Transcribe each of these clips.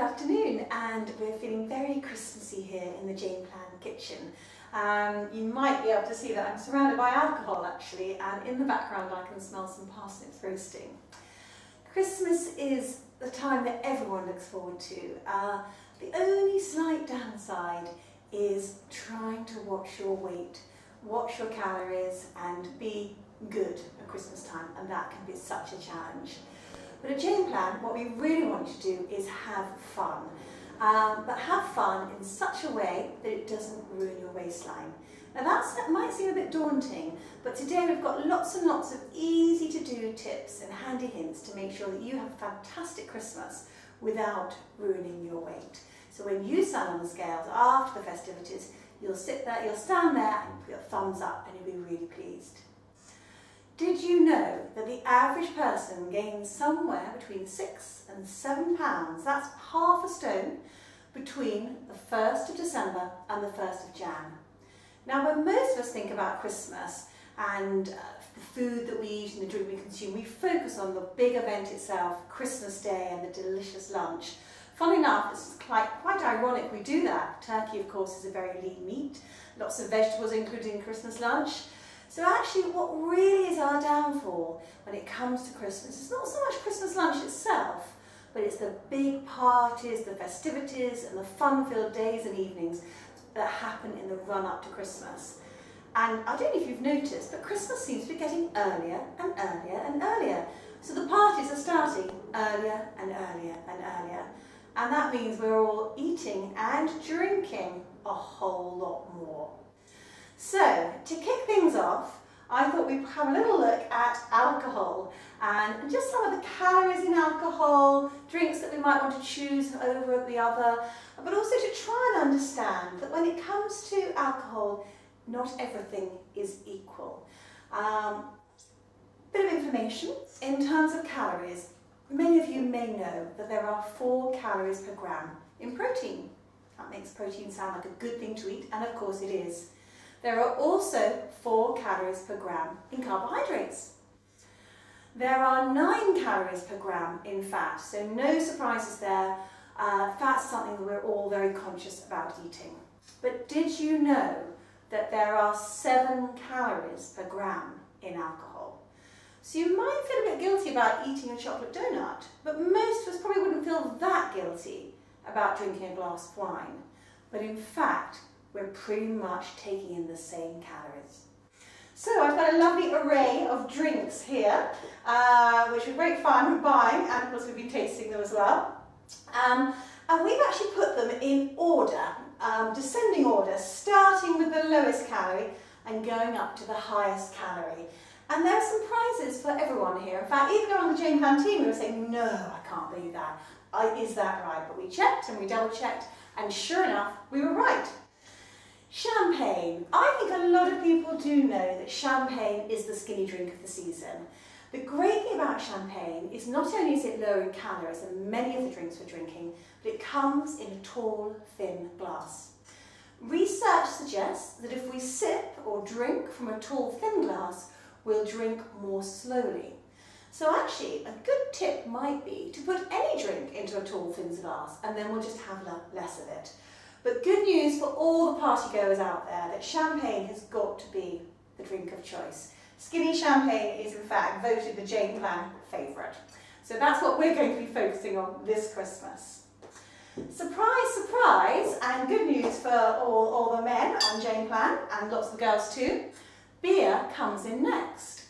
afternoon, and we're feeling very Christmassy here in the Jane Plan kitchen. You might be able to see that I'm surrounded by alcohol actually, and in the background I can smell some parsnips roasting. Christmas is the time that everyone looks forward to. The only slight downside is trying to watch your weight, watch your calories and be good at Christmas time, and that can be such a challenge. But at Jane Plan, what we really want you to do is have fun. But have fun in such a way that it doesn't ruin your waistline. Now that might seem a bit daunting, but today we've got lots and lots of easy to do tips and handy hints to make sure that you have a fantastic Christmas without ruining your weight. So when you stand on the scales after the festivities, you'll sit there, you'll stand there and put your thumbs up and you'll be really pleased. Did you know that the average person gains somewhere between 6 and 7 pounds, that's half a stone, between the 1st of December and the 1st of Jan? Now when most of us think about Christmas and the food that we eat and the drink we consume, we focus on the big event itself, Christmas Day and the delicious lunch. Funnily enough, it's quite ironic we do that. Turkey, of course, is a very lean meat, lots of vegetables included in Christmas lunch. So actually what really is our downfall when it comes to Christmas is not so much Christmas lunch itself, but it's the big parties, the festivities and the fun-filled days and evenings that happen in the run-up to Christmas. And I don't know if you've noticed, but Christmas seems to be getting earlier and earlier and earlier. So the parties are starting earlier and earlier and earlier. And that means we're all eating and drinking a whole lot more. So, to kick things off, I thought we'd have a little look at alcohol and just some of the calories in alcohol, drinks that we might want to choose over the other, but also to try and understand that when it comes to alcohol, not everything is equal. Bit of information in terms of calories. Many of you may know that there are 4 calories per gram in protein. That makes protein sound like a good thing to eat, and of course it is. There are also 4 calories per gram in carbohydrates. There are 9 calories per gram in fat, so no surprises there. Fat's something that we're all very conscious about eating. But did you know that there are 7 calories per gram in alcohol? So you might feel a bit guilty about eating a chocolate donut, but most of us probably wouldn't feel that guilty about drinking a glass of wine. But in fact, we're pretty much taking in the same calories. So I've got a lovely array of drinks here, which are great fun buying, and of course we'll be tasting them as well. And we've actually put them in order, descending order, starting with the lowest calorie and going up to the highest calorie. And there are some prizes for everyone here. In fact, even on the Jane Plan team, we were saying, no, I can't believe that. Is that right? But we checked and we double checked, and sure enough, we were right. Champagne. I think a lot of people do know that champagne is the skinny drink of the season. The great thing about champagne is not only is it lower in calories than many of the drinks we're drinking, but it comes in a tall, thin glass. Research suggests that if we sip or drink from a tall, thin glass, we'll drink more slowly. So actually, a good tip might be to put any drink into a tall, thin glass, and then we'll just have less of it. But good news for all the partygoers out there that champagne has got to be the drink of choice. Skinny champagne is in fact voted the Jane Plan favourite. So that's what we're going to be focusing on this Christmas. Surprise, surprise, and good news for all the men on Jane Plan, and lots of the girls too, beer comes in next.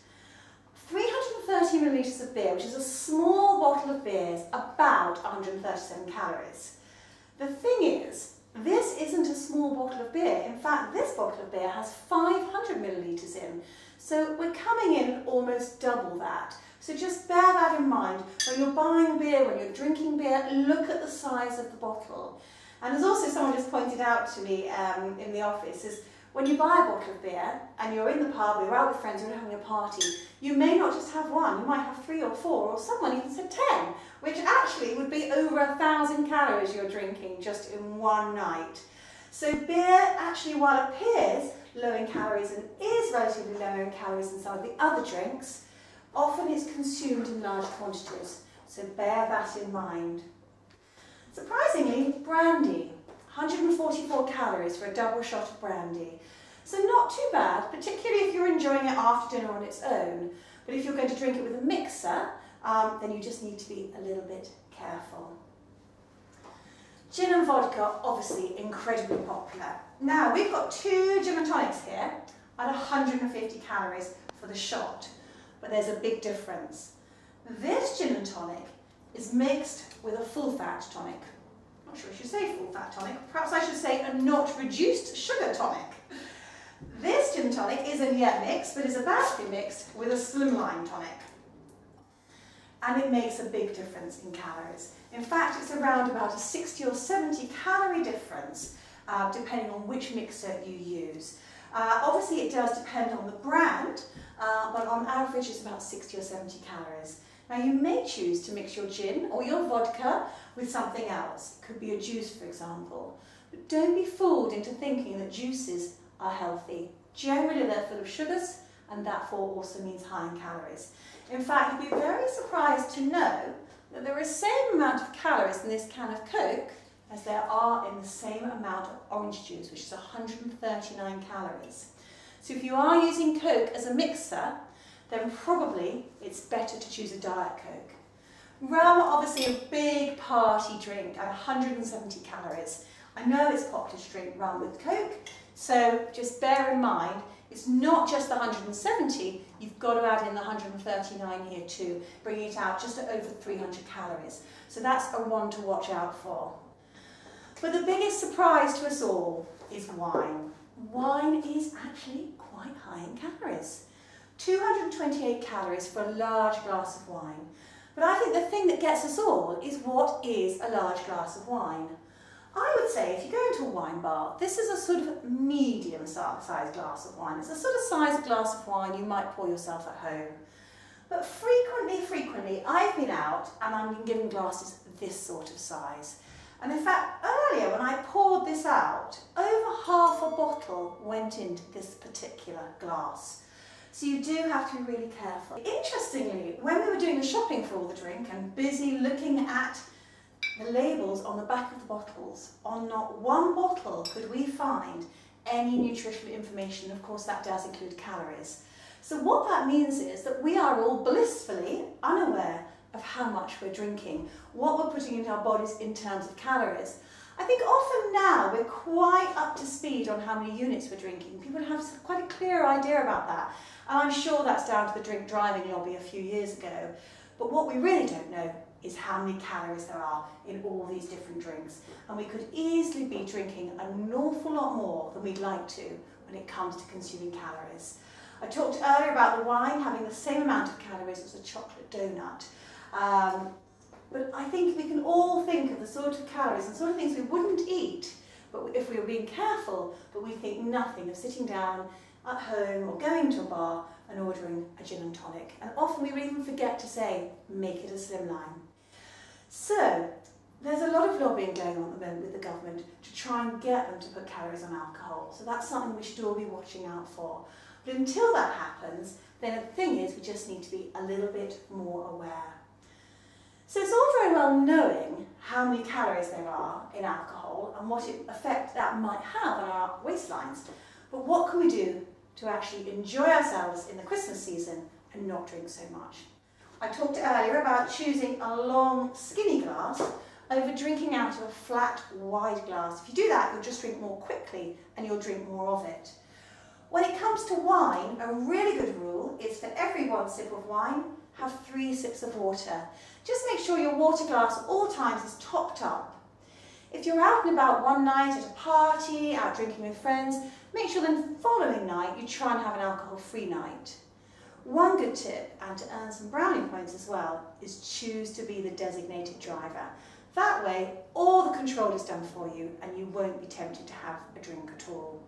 330 millilitres of beer, which is a small bottle of beer, is about 137 calories. The thing is, this isn't a small bottle of beer. In fact, this bottle of beer has 500 millilitres in. So we're coming in at almost double that. So just bear that in mind. When you're buying beer, when you're drinking beer, look at the size of the bottle. And there's also someone just pointed out to me in the office, is when you buy a bottle of beer and you're in the pub, or you're out with friends, or you're having a party, you may not just have one, you might have 3 or 4, or someone even said 10, which actually would be over 1,000 calories you're drinking just in one night. So beer actually, while it appears low in calories and is relatively lower in calories than some of the other drinks, often is consumed in large quantities. So bear that in mind. Surprisingly, brandy, 144 calories for a double shot of brandy. So not too bad, particularly if you're enjoying it after dinner on its own. But if you're going to drink it with a mixer, then you just need to be a little bit careful. Gin and vodka, obviously incredibly popular. Now, we've got 2 gin and tonics here at 150 calories for the shot, but there's a big difference. This gin and tonic is mixed with a full-fat tonic. I'm not sure I should say full-fat tonic, perhaps I should say a not reduced sugar tonic. This gin and tonic isn't yet mixed, but is about to be mixed with a slimline tonic. And it makes a big difference in calories. In fact, it's around about a 60 or 70 calorie difference, depending on which mixer you use. Obviously, it does depend on the brand, but on average, it's about 60 or 70 calories. Now, you may choose to mix your gin or your vodka with something else. It could be a juice, for example. But don't be fooled into thinking that juices are healthy. Generally, they're full of sugars, and therefore also means high in calories. In fact, you'd be very surprised to know that there is the same amount of calories in this can of Coke as there are in the same amount of orange juice, which is 139 calories. So if you are using Coke as a mixer, then probably it's better to choose a Diet Coke. Rum, obviously a big party drink at 170 calories. I know it's popular to drink rum with Coke, so just bear in mind, it's not just the 170, you've got to add in the 139 here too, bringing it out just at over 300 calories. So that's a one to watch out for. But the biggest surprise to us all is wine. Wine is actually quite high in calories. 228 calories for a large glass of wine. But I think the thing that gets us all is what is a large glass of wine. I would say if you go into a wine bar, this is a sort of medium-sized glass of wine. It's a sort of size of glass of wine you might pour yourself at home. But frequently, I've been out and I've been given glasses this sort of size. And in fact, earlier when I poured this out, over half a bottle went into this particular glass. So you do have to be really careful. Interestingly, when we were doing the shopping for all the drink and busy looking at the labels on the back of the bottles, on not one bottle could we find any nutritional information. Of course, that does include calories. So what that means is that we are all blissfully unaware of how much we're drinking, what we're putting into our bodies in terms of calories. I think often now we're quite up to speed on how many units we're drinking. People have quite a clear idea about that. And I'm sure that's down to the drink driving lobby a few years ago. But what we really don't know is how many calories there are in all these different drinks. And we could easily be drinking an awful lot more than we'd like to when it comes to consuming calories. I talked earlier about the wine having the same amount of calories as a chocolate donut. But I think we can all think of the sort of calories and sort of things we wouldn't eat, but if we were being careful, but we think nothing of sitting down at home or going to a bar and ordering a gin and tonic. And often we would even forget to say, make it a slimline. So, there's a lot of lobbying going on at the moment with the government to try and get them to put calories on alcohol. So that's something we should all be watching out for. But until that happens, then the thing is we just need to be a little bit more aware. So it's all very well knowing how many calories there are in alcohol and what effect that might have on our waistlines. But what can we do to actually enjoy ourselves in the Christmas season and not drink so much? I talked earlier about choosing a long, skinny glass over drinking out of a flat, wide glass. If you do that, you'll just drink more quickly and you'll drink more of it. When it comes to wine, a really good rule is for every 1 sip of wine, have 3 sips of water. Just make sure your water glass at all times is topped up. If you're out and about one night at a party, out drinking with friends, make sure then the following night you try and have an alcohol-free night. One good tip, and to earn some brownie points as well, is choose to be the designated driver. That way, all the control is done for you and you won't be tempted to have a drink at all.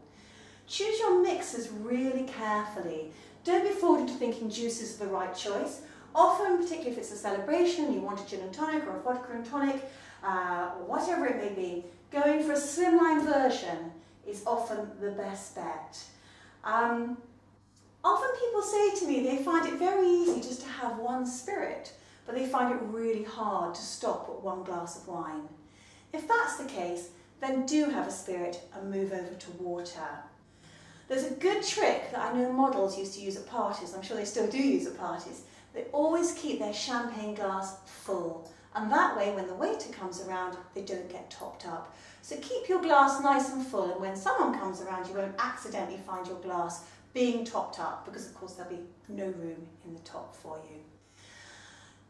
Choose your mixers really carefully. Don't be fooled into thinking juices are the right choice. Often, particularly if it's a celebration, you want a gin and tonic or a vodka and tonic, or whatever it may be, going for a slimline version is often the best bet. Often people say to me they find it very easy just to have one spirit, but they find it really hard to stop at 1 glass of wine. If that's the case, then do have a spirit and move over to water. There's a good trick that I know models used to use at parties, I'm sure they still do use at parties. They always keep their champagne glass full, and that way when the waiter comes around, they don't get topped up. So keep your glass nice and full, and when someone comes around, you won't accidentally find your glass being topped up, because of course there'll be no room in the top for you.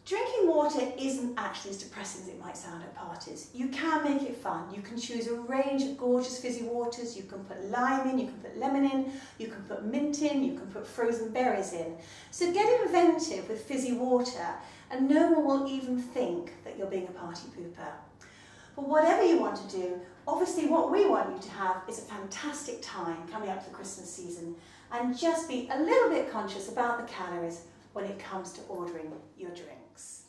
Drinking water isn't actually as depressing as it might sound at parties. You can make it fun. You can choose a range of gorgeous fizzy waters. You can put lime in, you can put lemon in, you can put mint in, you can put frozen berries in. So get inventive with fizzy water, and no one will even think that you're being a party pooper. But whatever you want to do, obviously what we want you to have is a fantastic time coming up to the Christmas season, and just be a little bit conscious about the calories when it comes to ordering your drinks.